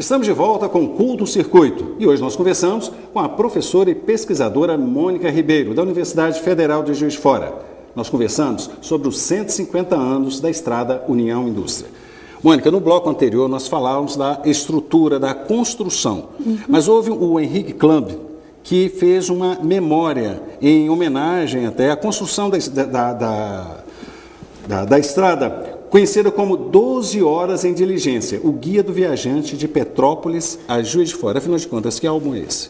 Estamos de volta com o Culto Circuito e hoje nós conversamos com a professora e pesquisadora Mônica Ribeiro, da Universidade Federal de Juiz de Fora. Nós conversamos sobre os 150 anos da Estrada União Indústria. Mônica, no bloco anterior nós falávamos da estrutura, da construção, mas houve o Henrique Klamb, que fez uma memória em homenagem até à construção da estrada, conhecida como 12 Horas em Diligência, o Guia do Viajante de Petrópolis a Juiz de Fora. Afinal de contas, que álbum é esse?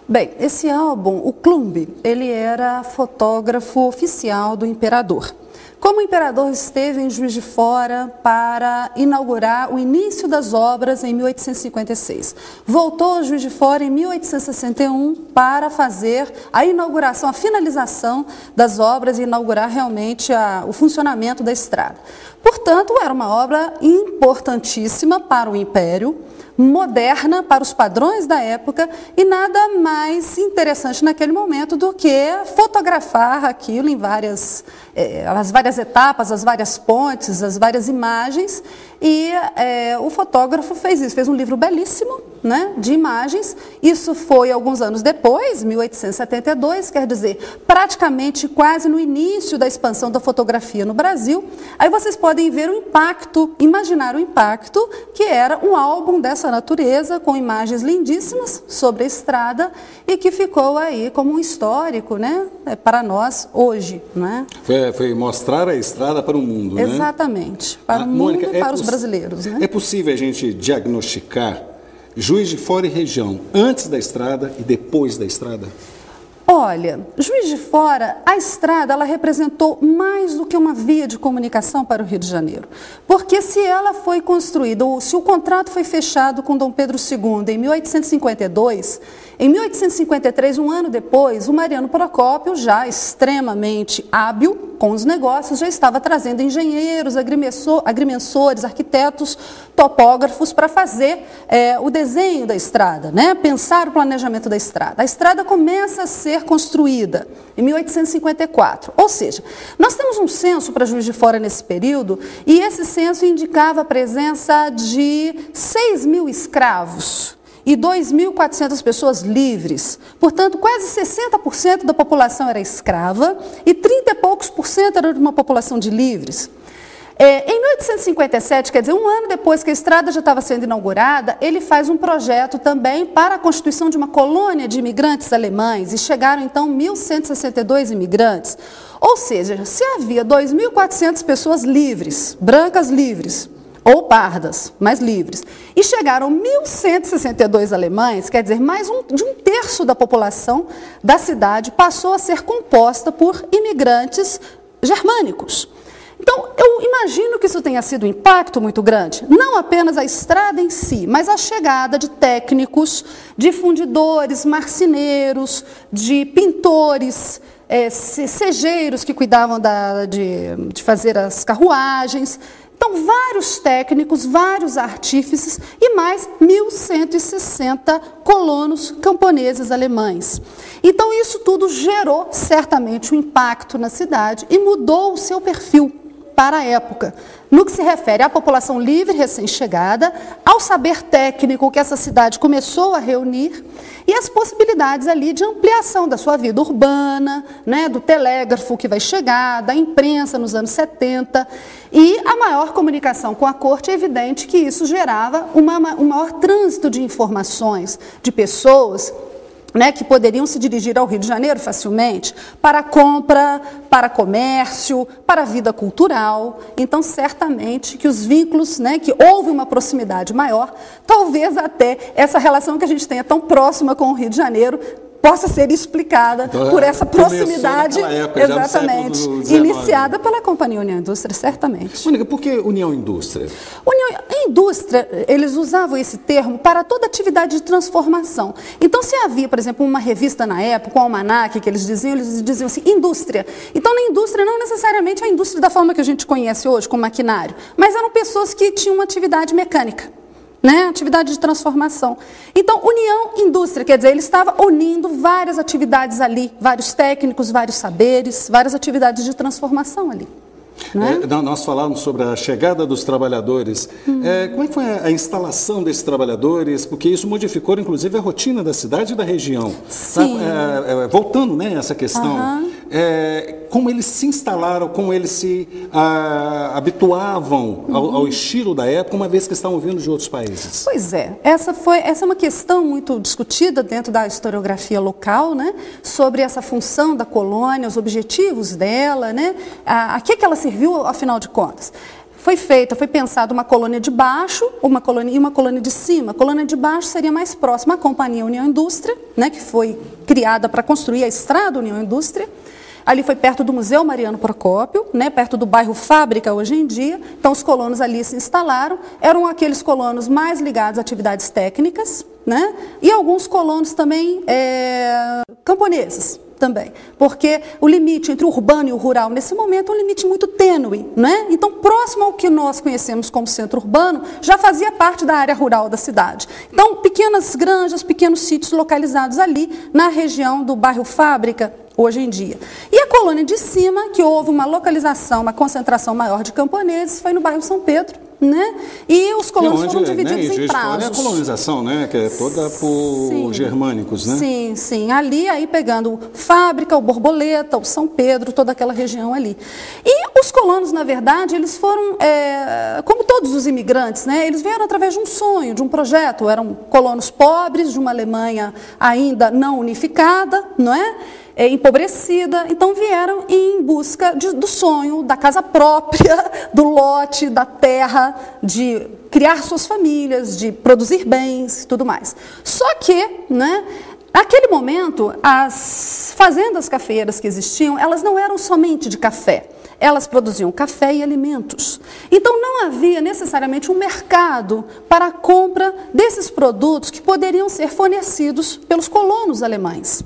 Bem, esse álbum, o Klamb, ele era fotógrafo oficial do imperador. Como o imperador esteve em Juiz de Fora para inaugurar o início das obras em 1856. Voltou a Juiz de Fora em 1861 para fazer a inauguração, a finalização das obras e inaugurar realmente o funcionamento da estrada. Portanto, era uma obra importantíssima para o Império, moderna para os padrões da época e nada mais interessante naquele momento do que fotografar aquilo em as várias etapas, as várias pontes, as várias imagens. E o fotógrafo fez isso, fez um livro belíssimo, né, de imagens. Isso foi alguns anos depois, 1872, quer dizer, praticamente quase no início da expansão da fotografia no Brasil. Aí vocês podem ver o impacto, imaginar o impacto que era um álbum dessa natureza, com imagens lindíssimas sobre a estrada e que ficou aí como um histórico, né, para nós hoje, né? Foi mostrar a estrada para o mundo, né? Exatamente, para o mundo, Mônica, e para os brasileiros, né? É possível a gente diagnosticar Juiz de Fora e região antes da estrada e depois da estrada? Olha, Juiz de Fora, a estrada, ela representou mais do que uma via de comunicação para o Rio de Janeiro. Porque se ela foi construída, ou se o contrato foi fechado com Dom Pedro II em 1852, em 1853, um ano depois, o Mariano Procópio, já extremamente hábil com os negócios, já estava trazendo engenheiros, agrimensores, arquitetos, topógrafos para fazer o desenho da estrada, né? Pensar o planejamento da estrada. A estrada começa a ser construída em 1854, ou seja, nós temos um censo para Juiz de Fora nesse período e esse censo indicava a presença de 6.000 escravos e 2.400 pessoas livres. Portanto, quase 60% da população era escrava e 30 e poucos por cento era de uma população de livres. Em 1857, quer dizer, um ano depois que a estrada já estava sendo inaugurada, ele faz um projeto também para a constituição de uma colônia de imigrantes alemães e chegaram então 1.162 imigrantes. Ou seja, se havia 2.400 pessoas livres, brancas livres, ou pardas, mas livres, e chegaram 1.162 alemães, quer dizer, mais de um terço da população da cidade passou a ser composta por imigrantes germânicos. Então, eu imagino que isso tenha sido um impacto muito grande, não apenas a estrada em si, mas a chegada de técnicos, de fundidores, marceneiros, de pintores, segeiros que cuidavam de fazer as carruagens. Então, vários técnicos, vários artífices e mais 1.160 colonos camponeses alemães. Então, isso tudo gerou certamente um impacto na cidade e mudou o seu perfil para a época, no que se refere à população livre recém-chegada, ao saber técnico que essa cidade começou a reunir e as possibilidades ali de ampliação da sua vida urbana, né, do telégrafo que vai chegar, da imprensa nos anos 70 e a maior comunicação com a corte. É evidente que isso gerava um maior trânsito de informações, de pessoas, né, que poderiam se dirigir ao Rio de Janeiro facilmente para compra, para comércio, para a vida cultural. Então, certamente que os vínculos, né, que houve uma proximidade maior, talvez até essa relação que a gente tenha tão próxima com o Rio de Janeiro possa ser explicada então, por essa proximidade, época, exatamente, iniciada pela Companhia União Indústria, certamente. Mônica, por que União Indústria? Indústria, eles usavam esse termo para toda atividade de transformação. Então, se havia, por exemplo, uma revista na época, um almanaque, que eles diziam assim, indústria. Então, na indústria, não necessariamente a indústria da forma que a gente conhece hoje, com maquinário, mas eram pessoas que tinham uma atividade mecânica, né? Atividade de transformação. Então, União Indústria, quer dizer, ele estava unindo várias atividades ali, vários técnicos, vários saberes, várias atividades de transformação ali. Né? Nós falamos sobre a chegada dos trabalhadores. Como é que foi a instalação desses trabalhadores? Porque isso modificou, inclusive, a rotina da cidade e da região. Sim. Voltando, né, a essa questão, como eles se instalaram, como eles se habituavam ao estilo da época, uma vez que estavam vindo de outros países. Pois é, essa é uma questão muito discutida dentro da historiografia local, né, sobre essa função da colônia, os objetivos dela, né, a que ela serviu, afinal de contas. Foi pensada uma colônia de baixo e uma colônia de cima. A colônia de baixo seria mais próxima à Companhia União Indústria, né, que foi criada para construir a Estrada União Indústria. Ali foi perto do Museu Mariano Procópio, né, perto do bairro Fábrica hoje em dia. Então os colonos ali se instalaram, eram aqueles colonos mais ligados a atividades técnicas, né, e alguns colonos também camponeses. Também, porque o limite entre o urbano e o rural, nesse momento, é um limite muito tênue, né? Então, próximo ao que nós conhecemos como centro urbano, já fazia parte da área rural da cidade. Então, pequenas granjas, pequenos sítios localizados ali, na região do bairro Fábrica, hoje em dia. E a colônia de cima, que houve uma localização, uma concentração maior de camponeses, foi no bairro São Pedro, né? E os colonos foram divididos em prazos. É a colonização, né? Que é toda por germânicos, né? Sim, sim. Ali, aí pegando Fábrica, o Borboleta, o São Pedro, toda aquela região ali. E os colonos, na verdade, eles foram, como todos os imigrantes, né? Eles vieram através de um sonho, de um projeto. Eram colonos pobres, de uma Alemanha ainda não unificada, não é? Empobrecida, então vieram em busca do sonho, da casa própria, do lote, da terra, de criar suas famílias, de produzir bens e tudo mais. Só que, né, naquele momento, as fazendas cafeeiras que existiam, elas não eram somente de café. Elas produziam café e alimentos. Então, não havia necessariamente um mercado para a compra desses produtos que poderiam ser fornecidos pelos colonos alemães.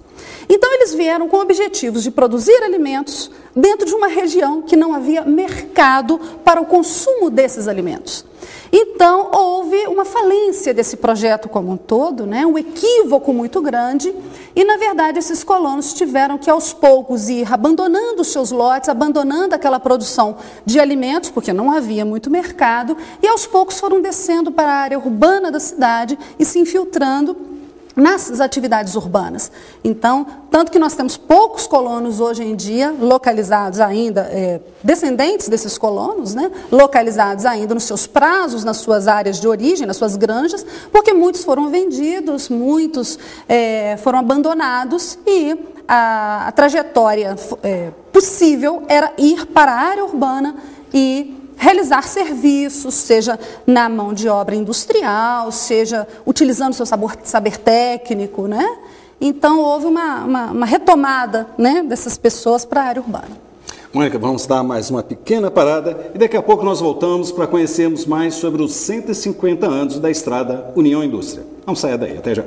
Então, eles vieram com objetivos de produzir alimentos dentro de uma região que não havia mercado para o consumo desses alimentos. Então, houve uma falência desse projeto como um todo, né? Um equívoco muito grande, e, na verdade, esses colonos tiveram que, aos poucos, ir abandonando os seus lotes, abandonando aquela produção de alimentos, porque não havia muito mercado, e, aos poucos, foram descendo para a área urbana da cidade e se infiltrando nas atividades urbanas. Então, tanto que nós temos poucos colonos hoje em dia, localizados ainda, descendentes desses colonos, né, localizados ainda nos seus prazos, nas suas áreas de origem, nas suas granjas, porque muitos foram vendidos, muitos foram abandonados, e a trajetória possível era ir para a área urbana e realizar serviços, seja na mão de obra industrial, seja utilizando seu saber técnico, né? Então, houve uma retomada, né, dessas pessoas para a área urbana. Mônica, vamos dar mais uma pequena parada e daqui a pouco nós voltamos para conhecermos mais sobre os 150 anos da Estrada União Indústria. Não saia daí, até já.